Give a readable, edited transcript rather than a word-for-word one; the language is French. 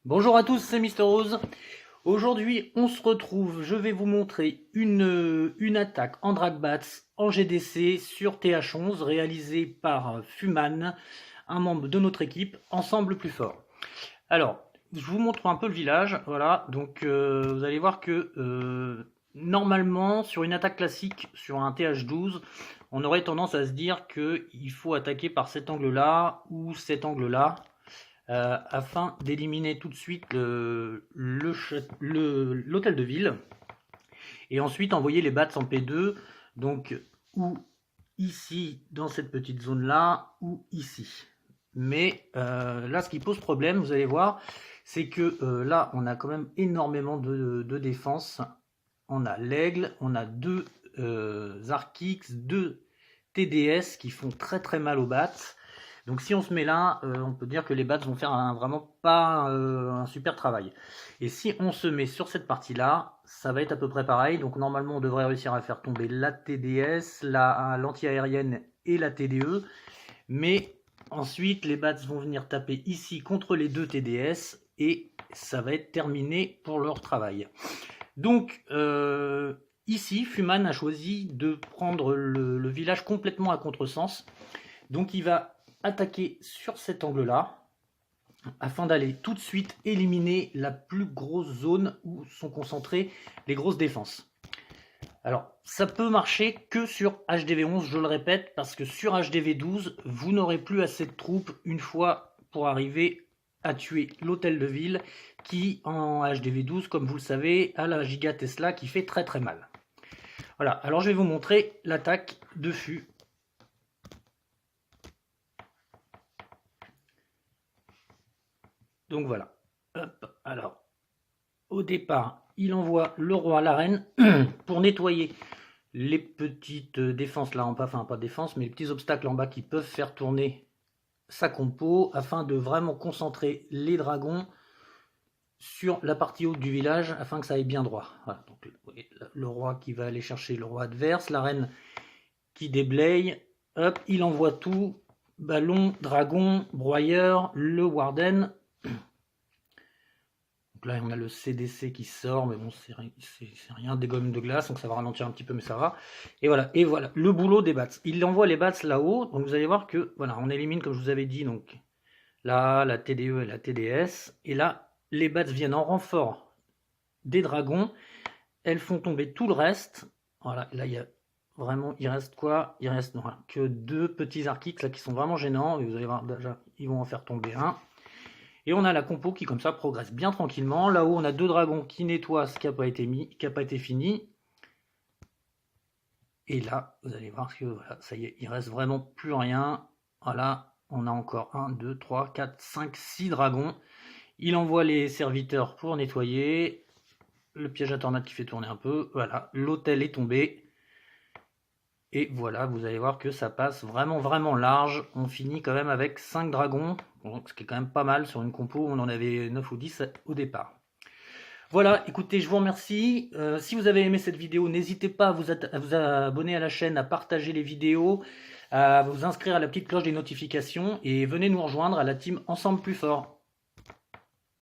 Bonjour à tous, c'est Mister Rose. Aujourd'hui, on se retrouve. Je vais vous montrer une attaque en Dragbats en GDC sur TH11 réalisée par Fuman, un membre de notre équipe, Ensemble Plus Fort. Alors, je vous montre un peu le village. Voilà, donc vous allez voir que normalement, sur une attaque classique, sur un TH12, on aurait tendance à se dire qu'il faut attaquer par cet angle-là ou cet angle-là. Afin d'éliminer tout de suite l'hôtel de ville et ensuite envoyer les bats en P2, donc ou ici dans cette petite zone là ou ici. Mais là ce qui pose problème, vous allez voir, c'est que là on a quand même énormément de défense. On a l'aigle, on a deux Arkix, deux TDS qui font très mal aux bats. Donc si on se met là, on peut dire que les bats vont faire vraiment pas un super travail. Et si on se met sur cette partie-là, ça va être à peu près pareil. Donc normalement, on devrait réussir à faire tomber la TDS, l'anti-aérienne et la TDE. Mais ensuite, les bats vont venir taper ici contre les deux TDS et ça va être terminé pour leur travail. Donc ici, Fuman a choisi de prendre le village complètement à contresens. Donc il va attaquer sur cet angle-là, afin d'aller tout de suite éliminer la plus grosse zone où sont concentrées les grosses défenses. Alors, ça peut marcher que sur HDV11, je le répète, parce que sur HDV12, vous n'aurez plus assez de troupes une fois pour arriver à tuer l'hôtel de ville, qui en HDV12, comme vous le savez, a la giga Tesla qui fait très mal. Voilà, alors je vais vous montrer l'attaque de Fu. Donc voilà, hop, alors, au départ, il envoie le roi à la reine pour nettoyer les petites défenses là en bas, enfin pas défense, mais les petits obstacles en bas qui peuvent faire tourner sa compo, afin de vraiment concentrer les dragons sur la partie haute du village, afin que ça aille bien droit. Voilà, donc le roi qui va aller chercher le roi adverse, la reine qui déblaye, hop, il envoie tout, ballon, dragon, broyeur, le warden. Donc là, on a le CDC qui sort, mais bon, c'est rien, des gommes de glace, donc ça va ralentir un petit peu, mais ça va. Et voilà, le boulot des bats. Il envoie les bats là-haut, donc vous allez voir que, voilà, on élimine, comme je vous avais dit, donc là, la TDE et la TDS, et là, les bats viennent en renfort des dragons, elles font tomber tout le reste. Voilà, là, il y a vraiment, il reste quoi? Il reste que deux petits Arkix là qui sont vraiment gênants, et vous allez voir, déjà, ils vont en faire tomber un. Et on a la compo qui comme ça progresse bien tranquillement. Là-haut, on a deux dragons qui nettoient ce qui n'a pas été fini. Et là, vous allez voir que voilà, ça y est, il reste vraiment plus rien. Voilà, on a encore 1, 2, 3, 4, 5, 6 dragons. Il envoie les serviteurs pour nettoyer. Le piège à tornade qui fait tourner un peu. Voilà, l'hôtel est tombé. Et voilà, vous allez voir que ça passe vraiment large. On finit quand même avec 5 dragons, ce qui est quand même pas mal sur une compo où on en avait 9 ou 10 au départ. Voilà, écoutez, je vous remercie. Si vous avez aimé cette vidéo, n'hésitez pas à vous abonner à la chaîne, à partager les vidéos, à vous inscrire à la petite cloche des notifications et venez nous rejoindre à la team Ensemble Plus Fort.